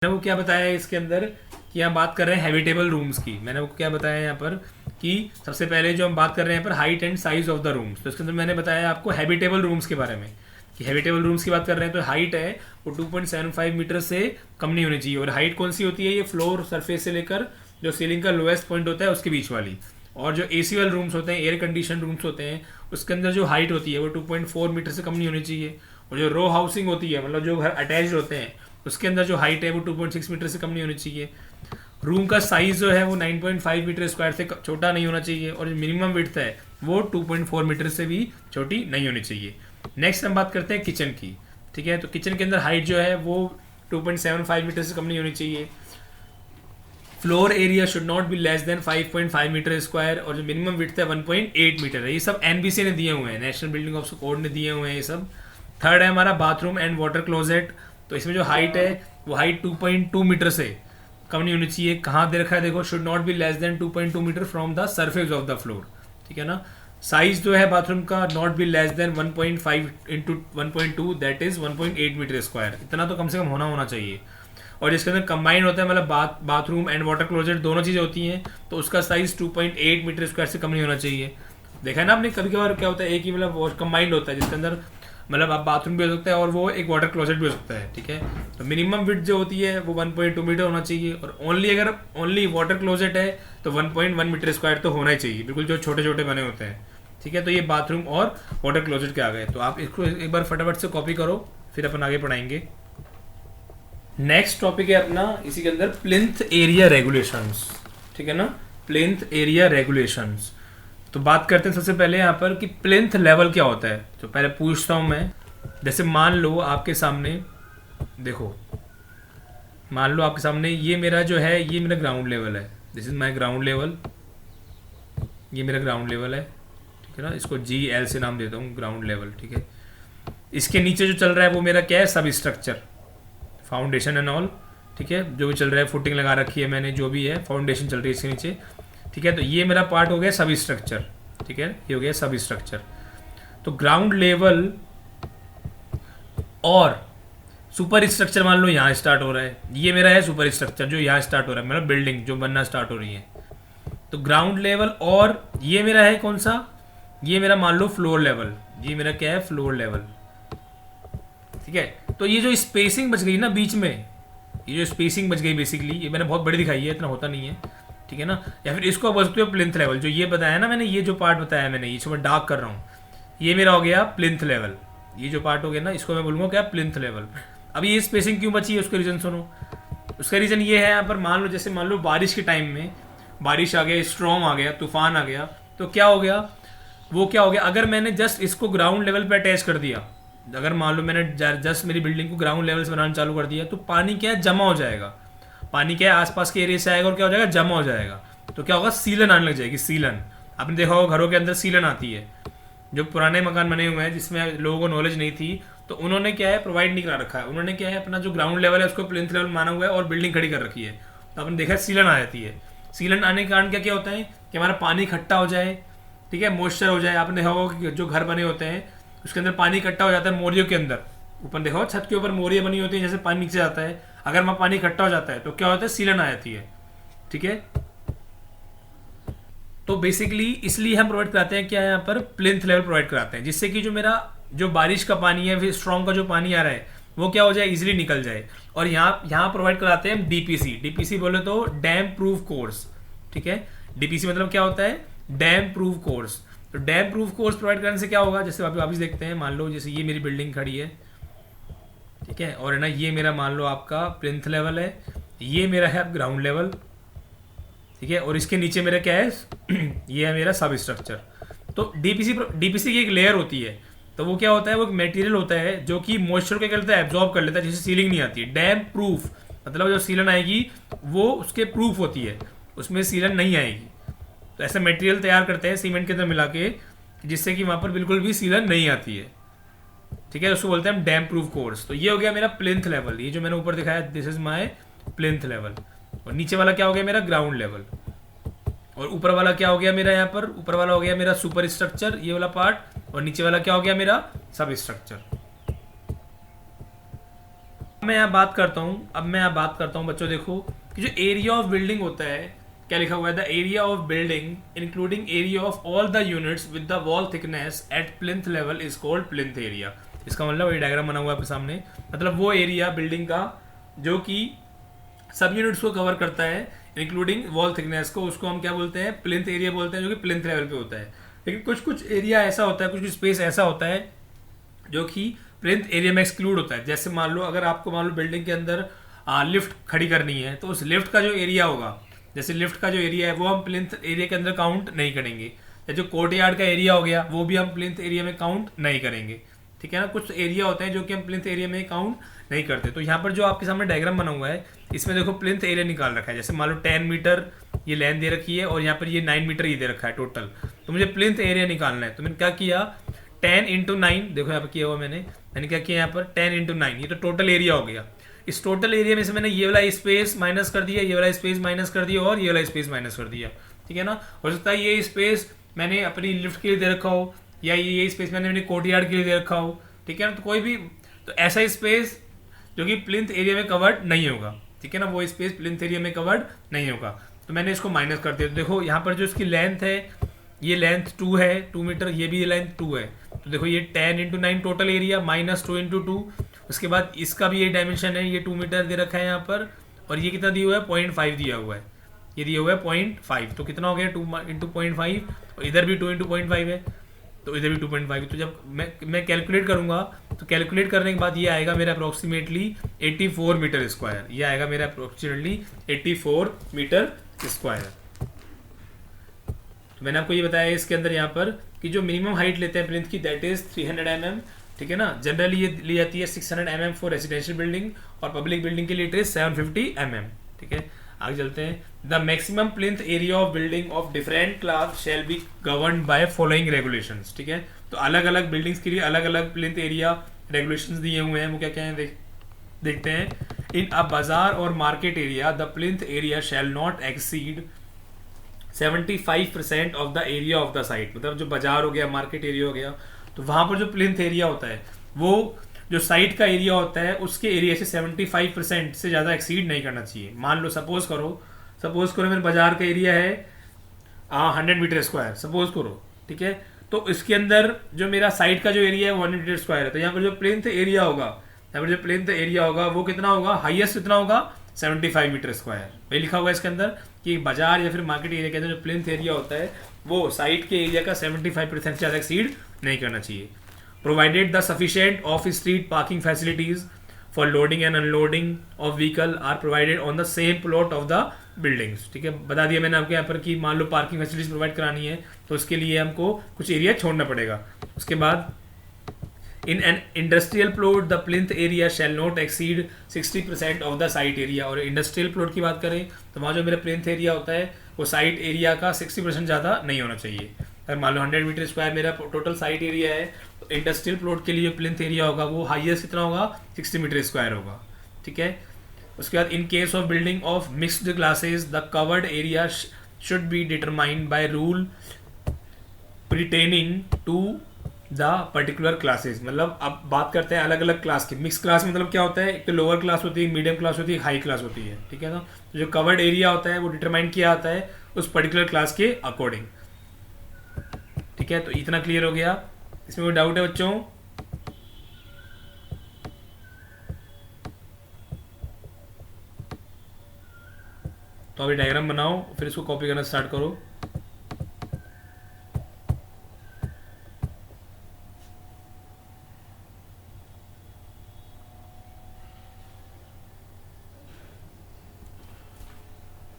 मैंने वो क्या बताया है इसके अंदर कि यहाँ बात कर रहे हैं हैबिटेबल रूम्स की। मैंने वो क्या बताया है यहाँ पर कि सबसे पहले जो हम बात कर रहे हैं यहाँ पर height and size of the rooms, तो इसके अंदर मैंने बताया आपको हैबिटेबल रूम्स के बारे में कि हैबिटेबल रूम्स की बात कर रहे हैं तो हाइट है वो 2.75 मीटर से कम नहीं होनी चाहिए। और हाइट कौन सी होती है? ये फ्लोर सरफेस से लेकर जो सीलिंग का लोएस्ट पॉइंट होता है उसके बीच वाली। और जो एसी वाले रूम्स होते हैं, एयर कंडीशन रूम्स होते हैं, उसके अंदर जो हाइट होती है वो 2.4 मीटर से कम नहीं होनी चाहिए। और जो रो हाउसिंग होती है, मतलब जो घर अटैच्ड होते हैं, उसके अंदर जो हाइट है वो 2.6 मीटर से कम नहीं होनी चाहिए। रूम का साइज जो है वो 9.5 मीटर स्क्वायर से छोटा नहीं होना चाहिए। और जो मिनिमम विड्थ है वो 2.4 मीटर से भी छोटी नहीं होनी चाहिए। नेक्स्ट हम बात करते हैं किचन की। ठीक है, तो किचन के अंदर हाइट जो है वो 2.75 मीटर से कम नहीं होनी चाहिए। Floor area should not be less than 5.5 metre square. और जो मिनिमम विड्थ है 1.8 मीटर है। ये सब एनबीसी ने दिए हुए हैं, नेशनल बिल्डिंग ऑफ कोड ने दिए हुए हैं ये सब। थर्ड है हमारा बाथरूम एंड वाटर क्लोजेट। तो इसमें जो हाइट है वो हाइट 2.2 मीटर से कम नहीं होनी चाहिए। कहाँ दे रखा है देखो, should not be less than 2.2 metre from the surface of the floor. ठीक है ना। साइज जो है बाथरूम का not be less than 1.5 into 1.2 that is 1.8 metre square. इतना तो कम से कम होना चाहिए। और जिसके अंदर कंबाइंड होता है, मतलब बाथरूम एंड वाटर क्लोजेट दोनों चीज़ें होती हैं, तो उसका साइज 2.8 मीटर स्क्वायर से कम नहीं होना चाहिए। देखा है ना आपने, कभी कभार क्या होता है एक ही मतलब कंबाइंड होता है जिसके अंदर मतलब आप बाथरूम भी हो सकता है और वो एक वाटर क्लोजेट भी हो सकता है। ठीक है, तो मिनिमम विड्थ जो होती है वो 1.2 मीटर होना चाहिए। और अगर ओनली वाटर क्लोजेट है तो 1.1 मीटर स्क्वायर तो होना ही चाहिए, बिल्कुल जो छोटे छोटे बने होते हैं। ठीक है, तो ये बाथरूम और वाटर क्लोजेट के आ गए। तो आप इसको एक बार फटाफट से कॉपी करो, फिर अपन आगे पढ़ाएंगे। नेक्स्ट टॉपिक है अपना इसी के अंदर प्लिंथ एरिया रेगुलेशंस। ठीक है ना, प्लिंथ एरिया रेगुलेशंस। तो बात करते हैं सबसे पहले यहाँ पर कि प्लिंथ लेवल क्या होता है। तो पहले पूछता हूँ मैं, जैसे मान लो आपके सामने देखो, मान लो आपके सामने ये मेरा जो है ये मेरा ग्राउंड लेवल है। This is my ground level, ये मेरा ग्राउंड लेवल है। ठीक है ना, इसको GL से नाम देता हूँ, ग्राउंड लेवल। ठीक है, इसके नीचे जो चल रहा है वो मेरा क्या है, सब स्ट्रक्चर, फाउंडेशन एंड ऑल। ठीक है, जो भी चल रहा है, फुटिंग लगा रखी है मैंने, जो भी है फाउंडेशन चल रही है इसके नीचे। ठीक है, तो ये मेरा पार्ट हो गया सब स्ट्रक्चर। ठीक है, ये हो गया सब स्ट्रक्चर। तो ग्राउंड लेवल और सुपर स्ट्रक्चर मान लो यहाँ स्टार्ट हो रहा है, ये मेरा है सुपर स्ट्रक्चर जो यहाँ स्टार्ट हो रहा है, मतलब बिल्डिंग जो बनना स्टार्ट हो रही है। तो ग्राउंड लेवल और ये मेरा है कौन सा, ये मेरा मान लो फ्लोर लेवल, ये मेरा क्या है, फ्लोर लेवल। ठीक है, तो ये जो स्पेसिंग बच गई ना बीच में, ये जो स्पेसिंग बच गई बेसिकली, ये मैंने बहुत बड़ी दिखाई है, इतना होता नहीं है। ठीक है ना, या फिर इसको बोल सकते हो प्लिंथ लेवल। जो ये बताया ना मैंने, ये जो पार्ट बताया मैंने, ये मैं डार्क कर रहा हूँ, ये मेरा हो गया प्लिंथ लेवल। ये जो पार्ट हो गया ना, इसको मैं बोलूँगा क्या, प्लिंथ लेवल। अब ये स्पेसिंग क्यों बची है उसका रीज़न सुनो। उसका रीज़न ये है, यहाँ पर मान लो जैसे मान लो बारिश के टाइम में बारिश आ गया, स्ट्रॉम आ गया, तूफान आ गया, तो क्या हो गया, वो क्या हो गया, अगर मैंने जस्ट इसको ग्राउंड लेवल पे अटैच कर दिया, अगर मान लो मैंने जस्ट मेरी बिल्डिंग को ग्राउंड लेवल से बनाना चालू कर दिया, तो पानी क्या है, जमा हो जाएगा। पानी क्या है, आसपास के एरिया से आएगा और क्या हो जाएगा, जमा हो जाएगा। तो क्या होगा, सीलन आने लग जाएगी। सीलन आपने देखा होगा घरों के अंदर सीलन आती है। जो पुराने मकान बने हुए हैं जिसमें लोगों को नॉलेज नहीं थी, तो उन्होंने क्या है, प्रोवाइड नहीं करा रखा है। उन्होंने क्या है, अपना जो ग्राउंड लेवल है उसको प्लिंथ लेवल माना हुआ है और बिल्डिंग खड़ी कर रखी है। तो आपने देखा सीलन आ जाती है। सीलन आने के कारण क्या क्या होता है कि हमारा पानी इकट्ठा हो जाए, ठीक है, मॉइस्चर हो जाए। आपने देखा होगा कि जो घर बने होते हैं उसके अंदर पानी इकट्ठा हो जाता है, मोरियों के अंदर। ऊपर देखो छत के ऊपर मोरियाँ बनी होती है, जैसे पानी नीचे जाता है, अगर वहाँ पानी इकट्ठा हो जाता है तो क्या होता है, सीलन आ जाती है। ठीक है, तो बेसिकली इसलिए हम प्रोवाइड कराते हैं क्या, यहाँ पर प्लिंथ लेवल प्रोवाइड कराते हैं, जिससे कि जो मेरा जो बारिश का पानी है, फिर स्ट्रॉन्ग का जो पानी आ रहा है, वो क्या हो जाए, इजीली निकल जाए। और यहाँ प्रोवाइड कराते हैं हम डीपीसी। डीपीसी बोले तो डैम प्रूफ कोर्स। ठीक है, डीपीसी मतलब क्या होता है, डैम प्रूफ कोर्स। तो डैम प्रूफ कोर्स प्रोवाइड करने से क्या होगा, जैसे वापस देखते हैं, मान लो जैसे ये मेरी बिल्डिंग खड़ी है, ठीक है, और है ना ये मेरा मान लो आपका प्लिंथ लेवल है, ये मेरा है ग्राउंड लेवल। ठीक है, और इसके नीचे मेरा क्या है ये है मेरा सब स्ट्रक्चर। तो डीपीसी की एक लेयर होती है, तो वो क्या होता है, वो एक मटेरियल होता है जो कि मॉइस्चर क्या करता है, एब्जॉर्ब कर लेता है, जिससे सीलिंग नहीं आती है। डैम प्रूफ मतलब जो सीलन आएगी वो उसके प्रूफ होती है, उसमें सीलन नहीं आएगी। तो ऐसा मटेरियल तैयार करते हैं सीमेंट के अंदर मिला के, जिससे कि वहाँ पर बिल्कुल भी सीलन नहीं आती है। ठीक है, उसको बोलते हैं हम डैम प्रूफ कोर्स। तो ये हो गया मेरा प्लिंथ लेवल, ये जो मैंने ऊपर दिखाया, this is my plinth level. और नीचे वाला क्या हो गया, मेरा ग्राउंड लेवल। और ऊपर वाला क्या हो गया मेरा, यहाँ पर ऊपर वाला हो गया मेरा सुपर स्ट्रक्चर, ये वाला पार्ट। और नीचे वाला क्या हो गया मेरा सब स्ट्रक्चर। मैं यहाँ बात करता हूँ बच्चों, देखो कि जो एरिया ऑफ बिल्डिंग होता है, क्या लिखा हुआ है, the area of building including area of all the units with the wall thickness at plinth level is called plinth area. इसका मतलब ये डायग्राम बना हुआ है आपके सामने, मतलब वो एरिया बिल्डिंग का जो कि सब यूनिट्स को कवर करता है इंक्लूडिंग वॉल थिकनेस को, उसको हम क्या बोलते हैं, प्लिंथ एरिया बोलते हैं, जो कि प्लिंथ लेवल पे होता है। लेकिन कुछ कुछ एरिया ऐसा होता है, कुछ कुछ स्पेस ऐसा होता है जो कि प्लिंथ एरिया में एक्सक्लूड होता है। जैसे मान लो अगर आपको मान लो बिल्डिंग के अंदर लिफ्ट खड़ी करनी है, तो उस लिफ्ट का जो एरिया होगा, जैसे लिफ्ट का जो एरिया है वो हम प्लिंथ एरिया के अंदर काउंट नहीं करेंगे। या जो कोर्ट यार्ड का एरिया हो गया वो भी हम प्लिंथ एरिया में काउंट नहीं करेंगे। ठीक है ना, कुछ एरिया होते हैं जो कि हम प्लिंथ एरिया में काउंट नहीं करते। तो यहाँ पर जो आपके सामने डायग्राम बना हुआ है, इसमें देखो प्लिंथ एरिया निकाल रखा है। जैसे मान लो 10 मीटर ये लेंथ दे रखी है और यहाँ पर ये 9 मीटर ये दे रखा है टोटल। तो मुझे प्लिंथ एरिया निकालना है, तो मैंने क्या किया, 10 इंटू 9, देखो यहाँ पर किया हुआ मैंने क्या किया, यहाँ पर 10 इंटू 9, ये तो टोटल एरिया हो गया। इस टोटल एरिया में से मैंने ये वाला स्पेस माइनस कर दिया, ये वाला स्पेस माइनस कर दिया और ये वाला स्पेस माइनस कर दिया। ठीक है ना, हो सकता है ये स्पेस मैंने अपनी लिफ्ट के लिए दे रखा हो, या ये स्पेस मैंने अपनी कोर्टयार्ड के लिए दे रखा हो। ठीक है ना, तो कोई भी तो ऐसा स्पेस जो कि प्लिंथ एरिया में कवर्ड नहीं होगा। ठीक है ना, वो स्पेस प्लिंथ एरिया में कवर्ड नहीं होगा। तो मैंने इसको माइनस कर दिया। तो देखो यहाँ पर जो इसकी लेंथ है, ये लेंथ 2 है, 2 मीटर, ये भी लेंथ 2 है। तो देखो ये 10 into 9 total area minus 2 into 2। उसके बाद इसका भी ये डायमेंशन है, ये 2 मीटर दे रखा है यहाँ पर, और ये कितना दिया हुआ है, 0.5 दिया हुआ है, ये दिया हुआ है 0.5। तो कितना हो गया, 2 इंटू 0.5, और इधर भी 2 इंटू 0.5 है, तो इधर भी 2.5। तो जब मैं कैलकुलेट करूंगा, तो कैलकुलेट करने के बाद ये आएगा मेरा अप्रोक्सीमेटली 84 मीटर स्क्वायर। ये आएगा मेरा अप्रोक्सीमेटली 84 मीटर स्क्वायर। तो मैंने आपको ये बताया इसके अंदर यहाँ पर कि जो मिनिमम हाइट लेते हैं प्लिंथ की, दैट इज 300 mm। ठीक है ना, जनरली ये ली जाती है 600 mm फॉर रेजिडेंशियल बिल्डिंग, और पब्लिक बिल्डिंग के लिए इट इज 750 mm। ठीक है, आगे चलते हैं। The maximum plinth area of building of different class shall be govern by following regulations. ठीक है, तो अलग अलग बिल्डिंग्स के लिए अलग अलग प्लिंथ एरिया रेगुलेशंस दिए हुए हैं। वो क्या क्या है देखते हैं। इन अ बाजार और market area the plinth area shall not exceed 75% of the area of the site. मतलब जो बाजार हो गया, मार्केट एरिया हो गया, तो वहां पर जो प्लिंथ एरिया होता है वो जो साइट का एरिया होता है उसके एरिया से 75% से ज़्यादा एक्सीड नहीं करना चाहिए। मान लो सपोज करो मेरे बाजार का एरिया है 100 मीटर स्क्वायर, सपोज करो। ठीक है, तो इसके अंदर जो मेरा साइट का जो एरिया है 100 मीटर स्क्वायर है, तो यहाँ पर जो प्लिंथ एरिया होगा वो कितना होगा, हाईएस्ट कितना होगा, 75 मीटर स्क्वायर। वही लिखा हुआ है इसके अंदर कि बाजार या फिर मार्केट एरिया के अंदर जो प्लिंथ एरिया होता है वो साइट के एरिया का 75% से ज़्यादा एक्सीड नहीं करना चाहिए। Provided the sufficient off street parking facilities for loading and unloading of vehicle are provided on the same plot of the buildings. ठीक है, बता दिया मैंने आपको यहाँ पर कि मान लो पार्किंग फैसिलिटीज प्रोवाइड करानी है तो उसके लिए हमको कुछ एरिया छोड़ना पड़ेगा। उसके बाद in an industrial plot the plinth area shall not exceed 60% of the site area. और इंडस्ट्रियल प्लॉट की बात करें तो वहाँ जो मेरा प्लिंथ एरिया होता है वो साइट एरिया का 60% ज़्यादा नहीं होना चाहिए। अगर मान लो 100 मीटर स्क्वायर मेरा टोटल साइट एरिया है, तो इंडस्ट्रियल प्लॉट के लिए जो प्लिंथ एरिया होगा वो हाईएस्ट कितना होगा, 60 मीटर स्क्वायर होगा। ठीक है, उसके बाद in case of building of mixed classes the covered area should be determined by rule pertaining to the particular classes. मतलब अब बात करते हैं अलग अलग क्लास की। मिक्स क्लास मतलब क्या होता है, एक तो लोअर क्लास होती है, मीडियम क्लास होती है, हाई क्लास होती है। ठीक है ना, तो जो कवर्ड एरिया होता है वो डिटरमाइन किया जाता है उस पर्टिकुलर क्लास के अकॉर्डिंग। ठीक है, तो इतना क्लियर हो गया। इसमें कोई डाउट है बच्चों? तो अभी डायग्राम बनाओ, फिर इसको कॉपी करना स्टार्ट करो।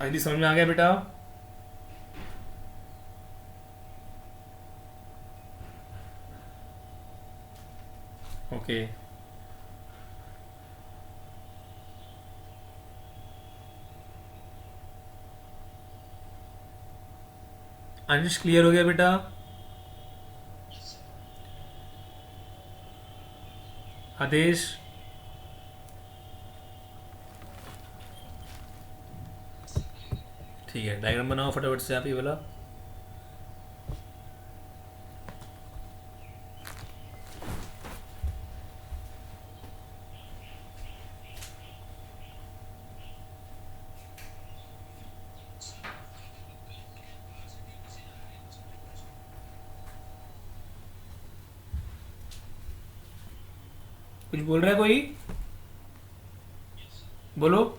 आइए, समझ में आ गया बेटा? ओके, अंश क्लियर हो गया बेटा? आदेश? ठीक है, डायग्राम बनाओ फटाफट से आप ये वाला। कुछ बोल रहा है कोई? बोलो।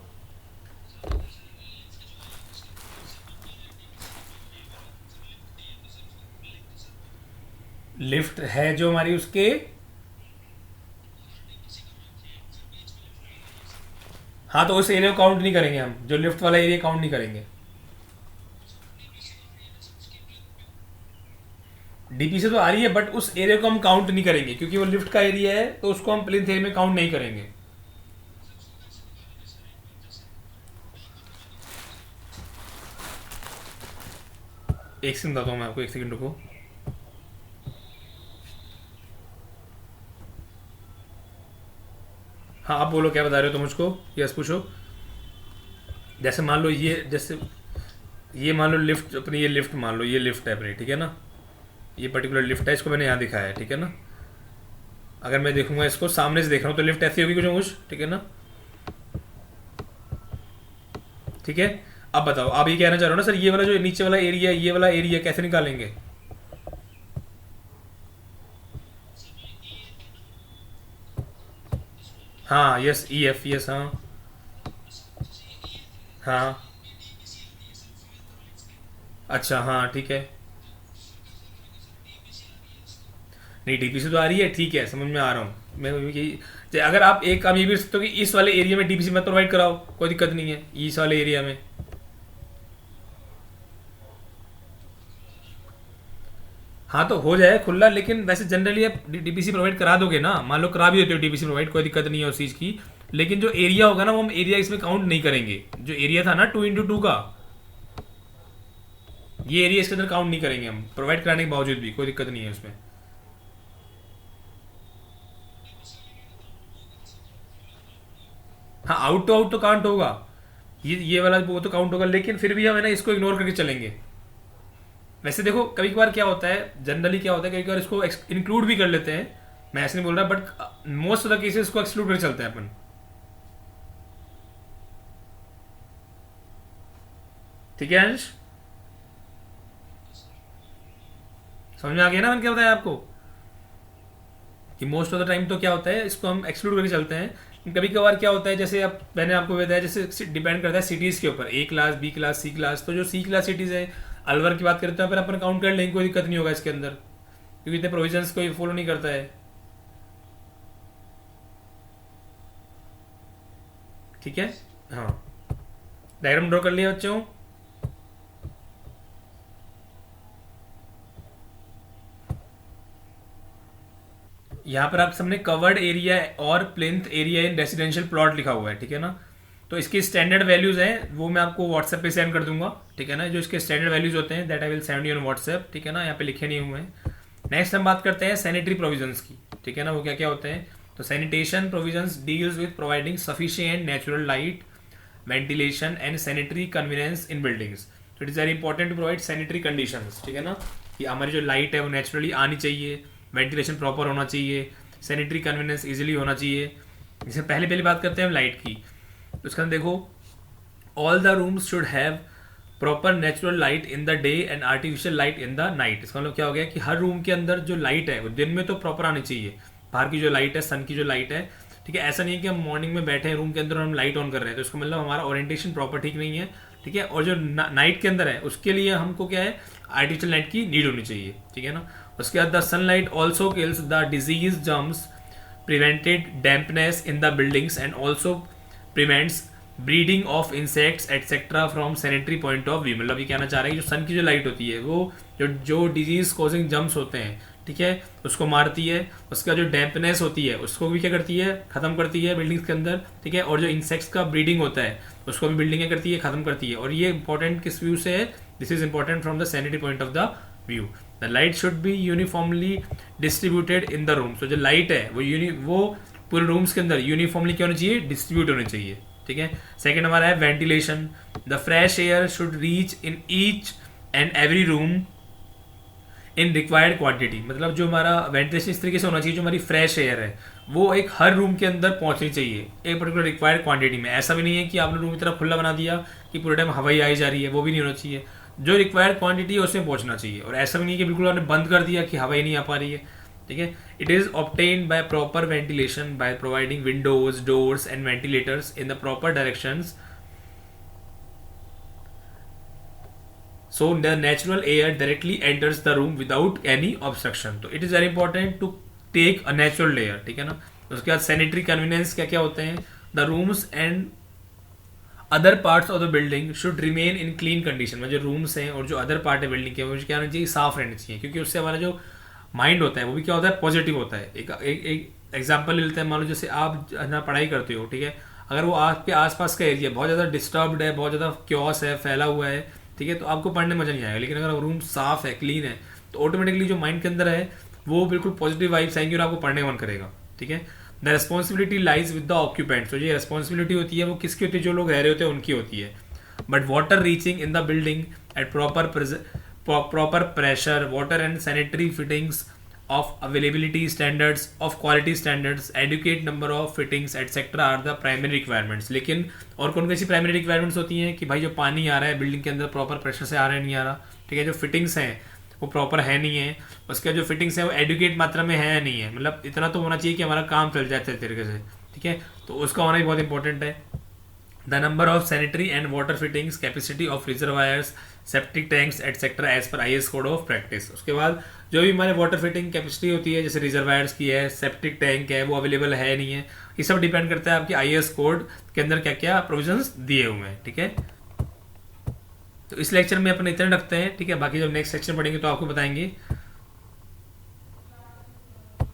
लिफ्ट है जो हमारी उसके, हाँ तो उस एरिया को काउंट नहीं करेंगे हम, जो लिफ्ट वाला एरिया काउंट नहीं करेंगे। डीपी से तो आ रही है बट उस एरिया को हम काउंट नहीं करेंगे क्योंकि वो लिफ्ट का एरिया है, तो उसको हम प्लिंथ एरिया में काउंट नहीं करेंगे। एक सेकंड बताता हूँ मैं आपको, एक सेकंड रुको। हाँ आप बोलो क्या बता रहे हो तुम मुझको, यस पूछो। जैसे मान लो ये, जैसे ये मान लो लिफ्ट अपनी, ये लिफ्ट मान लो, ये लिफ्ट है अपनी, ठीक है ना, ये पर्टिकुलर लिफ्ट है, इसको मैंने यहाँ दिखाया है, ठीक है ना। अगर मैं देखूंगा इसको सामने से देख रहा हूँ तो लिफ्ट ऐसी होगी कुछ, ठीक है ना। ठीक है। अब बताओ, आप ये कहना चाह रहे हो ना सर, ये वाला जो नीचे वाला एरिया, ये वाला एरिया कैसे निकालेंगे? हाँ यस, ई एफ, यस, हाँ हाँ। अच्छा हाँ ठीक है। नहीं डीपीसी तो आ रही है, ठीक है समझ में आ रहा हूँ मैं यही। अगर आप एक काम ये भी कर सकते हो कि इस वाले एरिया में डीपीसी मत प्रोवाइड कराओ, कोई दिक्कत नहीं है इस वाले एरिया में। हाँ तो हो जाए खुला, लेकिन वैसे जनरली आप डीपीसी प्रोवाइड करा दोगे ना, मान लो करा भी देते हो डीपीसी प्रोवाइड, कोई दिक्कत नहीं है उस चीज़ की। लेकिन जो एरिया होगा ना वो हम एरिया इसमें काउंट नहीं करेंगे, जो एरिया था ना 2x2 का, ये एरिया इसके अंदर काउंट नहीं करेंगे हम, प्रोवाइड कराने के बावजूद भी कोई दिक्कत नहीं है उसमें। हाँ आउट तो काउंट होगा, ये वाला वो तो काउंट होगा, लेकिन फिर भी हम है ना इसको इग्नोर करके चलेंगे। वैसे देखो कभी कभार क्या होता है, जनरली क्या होता है, कभी कभार इसको इंक्लूड भी कर लेते हैं, मैं ऐसे नहीं बोल रहा, but most of the cases इसको एक्सक्लूड करके चलते हैं अपन। ठीक है अंश, समझ में आ गया ना मैंने क्या बताया आपको, कि मोस्ट ऑफ द टाइम तो क्या होता है इसको हम एक्सक्लूड करके चलते हैं। कभी कभार क्या होता है, जैसे अब मैंने आपको बताया, जैसे डिपेंड करता है सिटीज़ के ऊपर, ए क्लास, बी क्लास, सी क्लास, तो जो सी क्लास सिटीज़ है, अलवर की बात करते हैं फिर अपन काउंट कर लेंगे, कोई दिक्कत नहीं होगा इसके अंदर, क्योंकि इतने प्रोविजंस कोई फॉलो नहीं करता है। ठीक है। हाँ डायग्राम ड्रॉ कर लिया बच्चों। यहाँ पर आप सबने कवर्ड एरिया और plinth area in residential plot लिखा हुआ है, ठीक है ना। तो इसकी स्टैंडर्ड वैल्यूज हैं वो मैं आपको व्हाट्सएप पे सेंड कर दूंगा, ठीक है ना। जो इसके स्टैंडर्ड वैल्यूज होते हैं that I will send you on WhatsApp, ठीक है ना, यहाँ पे लिखे नहीं हुए हैं। नेक्स्ट हम बात करते हैं सैनिटरी प्रोविजंस की, ठीक है ना, वो क्या क्या होते हैं। तो sanitation provisions deals with providing sufficient natural light, ventilation and sanitary convenience in buildings. तो it is very important to provide sanitary conditions, ठीक है ना, कि हमारी जो लाइट है वो नेचुरली आनी चाहिए, वेंटिलेशन प्रॉपर होना चाहिए, सैनिटरी कन्वीनियंस इजीली होना चाहिए। जैसे पहले पहले बात करते हैं हम लाइट की, तो इसका देखो, all the rooms should have proper natural light in the day and artificial light in the night. इसका मतलब क्या हो गया कि हर रूम के अंदर जो लाइट है वो दिन में तो प्रॉपर आनी चाहिए, बाहर की जो लाइट है, सन की जो लाइट है, ठीक है। ऐसा नहीं है कि हम मॉर्निंग में बैठे हैं रूम के अंदर और हम लाइट ऑन कर रहे हैं, तो इसका मतलब हमारा ओरिएंटेशन प्रॉपर ठीक नहीं है, ठीक है। और जो नाइट के अंदर है उसके लिए हमको क्या है, आर्टिफिशियल लाइट की नीड होनी चाहिए, ठीक है ना। उसके बाद the sunlight also kills the disease germs, prevented dampness in the buildings and also prevents breeding of insects etcetera from sanitary point of view. मतलब ये कहना चाह रहे हैं कि जो सन की जो लाइट होती है वो जो जो डिजीज कॉजिंग जम्स होते हैं, ठीक है, उसको मारती है। उसका जो डैम्पनेस होती है उसको भी क्या करती है, खत्म करती है बिल्डिंग्स के अंदर, ठीक है। और जो इंसेक्ट्स का ब्रीडिंग होता है उसको भी बिल्डिंग करती है, खत्म करती है। और ये इंपॉर्टेंट किस व्यू से है, this is important from the sanitary point of the view. The light should be uniformly distributed in the room. तो जो लाइट है वो पूरे रूम्स के अंदर यूनिफॉर्मली क्या होनी चाहिए, डिस्ट्रीब्यूट होनी चाहिए, ठीक है। सेकेंड हमारा है ventilation, the fresh air should reach in each and every room in required quantity. मतलब जो हमारा वेंटिलेशन इस तरीके से होना चाहिए, जो हमारी फ्रेश एयर है वो एक हर रूम के अंदर पहुंचनी चाहिए एक पर्टिकुलर रिक्वायर्ड क्वांटिटी में। ऐसा भी नहीं है कि आपने रूम की तरफ खुला बना दिया कि पूरे टाइम हवाई आई जा रही है, वो भी नहीं होना चाहिए। जो रिक्वायर्ड क्वांटिटी है उसमें पहुंचना चाहिए। और ऐसा भी नहीं कि बिल्कुल आपने बंद कर दिया कि हवाई नहीं आ पा रही है, ठीक है। It is obtained by proper ventilation by providing Windows, doors and ventilators in the proper directions, so the natural air directly enters the room without any obstruction. तो it is very important to take a natural layer, ठीक है ना। उसके बाद sanitary convenience क्या क्या होते हैं, the rooms and other parts of the building should remain in clean condition. में जो रूम्स हैं और जो अदर पार्ट है बिल्डिंग के, वो क्या होना चाहिए, साफ रहने चाहिए, क्योंकि उससे हमारा जो माइंड होता है वो भी क्या होता है, पॉजिटिव होता है। एक एग्जाम्पल ले लेते हैं, मान लो जैसे आप ना पढ़ाई करते हो, ठीक है, अगर वो आपके आसपास का एरिया बहुत ज़्यादा डिस्टर्ब्ड है, बहुत ज़्यादा क्योस है, फैला हुआ है, ठीक है, तो आपको पढ़ने में मजा नहीं आएगा। लेकिन अगर रूम साफ है, क्लीन है, तो ऑटोमेटिकली जो माइंड के अंदर है वो बिल्कुल पॉजिटिव वाइब्स आएंगी और आपको पढ़ने का मन करेगा, ठीक है। The responsibility lies with the occupants. तो ये रेस्पॉन्सिबिलिटी होती है वो किसकी होती है, जो लोग रह रहे होते हैं उनकी होती है। But water reaching in the building at proper pressure, water and sanitary fittings of availability standards, of quality standards, adequate number of fittings etc are the primary requirements। लेकिन और कौन कौन सी प्राइमरी रिक्वायरमेंट्स होती हैं कि भाई जो पानी आ रहा है बिल्डिंग के अंदर प्रॉपर प्रेशर से आ रहा है नहीं आ रहा, ठीक है, जो फिटिंग्स हैं वो प्रॉपर है नहीं है, उसके जो फिटिंग्स हैं वो एडुकेट मात्रा में है नहीं है, मतलब इतना तो होना चाहिए कि हमारा काम चल जाए अच्छे तरीके से, ठीक है, तो उसका होना भी बहुत इंपॉर्टेंट है। The number of sanitary and water fittings, capacity of reservoirs, septic tanks etcetera as per IAS code of practice. उसके बाद जो भी हमारे वाटर फिटिंग कैपेसिटी होती है, जैसे रिजर्वायर्स की है, सेप्टिक टैंक है, वो अवेलेबल है नहीं है, ये सब डिपेंड करता है आपके आईएएस कोड के अंदर क्या क्या प्रोविजंस दिए हुए हैं, ठीक है। तो इस लेक्चर में अपन इतना रखते हैं, ठीक है, बाकी जब नेक्स्ट सेक्शन पढ़ेंगे तो आपको बताएंगे